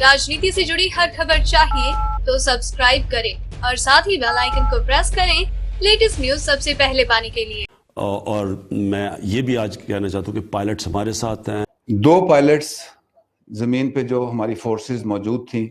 राजनीति से जुड़ी हर खबर चाहिए तो सब्सक्राइब करें और साथ ही बेल आइकन को प्रेस करें लेटेस्ट न्यूज सबसे पहले पाने के लिए। और मैं ये भी आज कहना चाहता हूँ कि पायलट्स हमारे साथ हैं। 2 पायलट्स जमीन पे जो हमारी फोर्सेस मौजूद थी,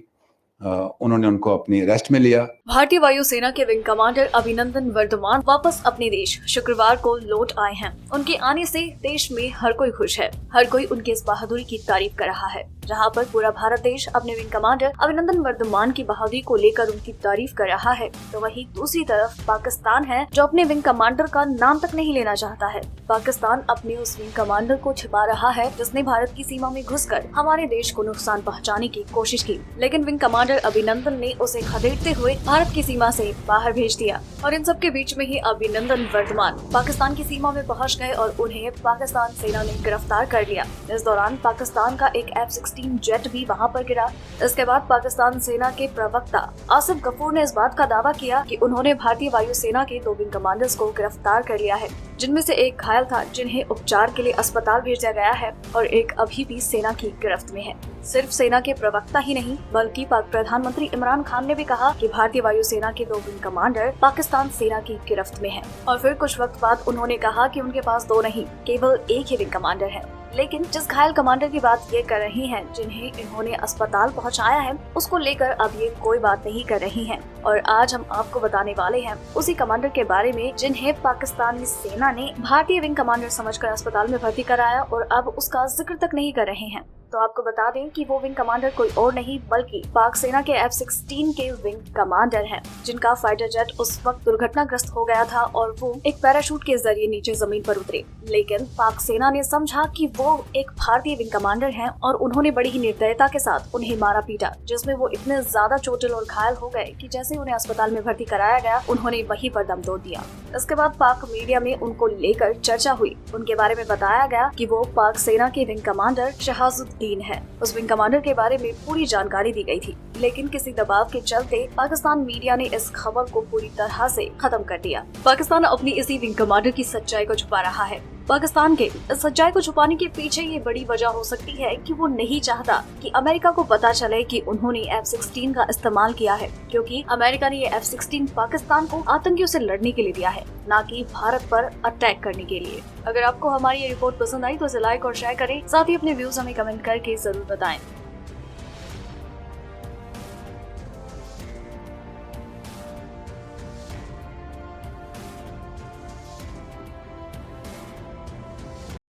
उन्होंने उनको अपनी रेस्ट में लिया। भारतीय वायुसेना के विंग कमांडर अभिनंदन वर्धमान वापस अपने देश शुक्रवार को लौट आए हैं। उनके आने से देश में हर कोई खुश है, हर कोई उनकी इस बहादुरी की तारीफ कर रहा है। जहां पर पूरा भारत देश अपने विंग कमांडर अभिनंदन वर्धमान की बहादुरी को लेकर उनकी तारीफ कर रहा है, तो वहीं दूसरी तरफ पाकिस्तान है जो अपने विंग कमांडर का नाम तक नहीं लेना चाहता है। पाकिस्तान अपने उस विंग कमांडर को छिपा रहा है जिसने भारत की सीमा में घुसकर हमारे देश को नुकसान पहुँचाने की कोशिश की, लेकिन विंग कमांडर अभिनंदन ने उसे खदेड़ते हुए भारत की सीमा से बाहर भेज दिया। और इन सब के बीच में ही अभिनंदन वर्धमान पाकिस्तान की सीमा में पहुंच गए और उन्हें पाकिस्तान सेना ने गिरफ्तार कर लिया। इस दौरान पाकिस्तान का एक F-16 जेट भी वहां पर गिरा। इसके बाद पाकिस्तान सेना के प्रवक्ता आसिफ गफूर ने इस बात का दावा किया कि उन्होंने भारतीय वायुसेना के 2 विंग कमांडर्स को गिरफ्तार कर लिया है, जिनमें से एक घायल था जिन्हें उपचार के लिए अस्पताल भेजा गया है और एक अभी भी सेना की गिरफ्त में है। सिर्फ सेना के प्रवक्ता ही नहीं बल्कि पाक प्रधानमंत्री इमरान खान ने भी कहा कि भारतीय वायुसेना के 2 विंग कमांडर पाकिस्तान सेना की गिरफ्त में हैं। और फिर कुछ वक्त बाद उन्होंने कहा कि उनके पास 2 नहीं केवल एक ही विंग कमांडर है। लेकिन जिस घायल कमांडर की बात ये कर रही हैं, जिन्हें इन्होंने अस्पताल पहुंचाया है, उसको लेकर अब ये कोई बात नहीं कर रही हैं। और आज हम आपको बताने वाले हैं उसी कमांडर के बारे में जिन्हें पाकिस्तानी सेना ने भारतीय विंग कमांडर समझकर अस्पताल में भर्ती कराया और अब उसका जिक्र तक नहीं कर रहे हैं। तो आपको बता दें कि वो विंग कमांडर कोई और नहीं बल्कि पाक सेना के F-16 के विंग कमांडर हैं, जिनका फाइटर जेट उस वक्त दुर्घटनाग्रस्त हो गया था और वो एक पैराशूट के जरिए नीचे जमीन पर उतरे। लेकिन पाक सेना ने समझा कि वो एक भारतीय विंग कमांडर हैं और उन्होंने बड़ी ही निर्दयता के साथ उन्हें मारा पीटा, जिसमें वो इतने ज्यादा चोटिल और घायल हो गए कि जैसे उन्हें अस्पताल में भर्ती कराया गया, उन्होंने वहीं पर दम तोड़ दिया। इसके बाद पाक मीडिया में उनको लेकर चर्चा हुई। उनके बारे में बताया गया कि वो पाक सेना के विंग कमांडर शहाजुद्दीन है। उस विंग कमांडर के बारे में पूरी जानकारी दी गई थी, लेकिन किसी दबाव के चलते पाकिस्तान मीडिया ने इस खबर को पूरी तरह से खत्म कर दिया। पाकिस्तान अपनी इसी विंग कमांडर की सच्चाई को छुपा रहा है। पाकिस्तान के इस सच्चाई को छुपाने के पीछे ये बड़ी वजह हो सकती है कि वो नहीं चाहता कि अमेरिका को पता चले कि उन्होंने F-16 का इस्तेमाल किया है, क्योंकि अमेरिका ने ये F-16 पाकिस्तान को आतंकियों से लड़ने के लिए दिया है, न कि भारत पर अटैक करने के लिए। अगर आपको हमारी ये रिपोर्ट पसंद आई तो इसे लाइक और शेयर करें, साथ ही अपने व्यूज हमें कमेंट करके जरूर बताएं।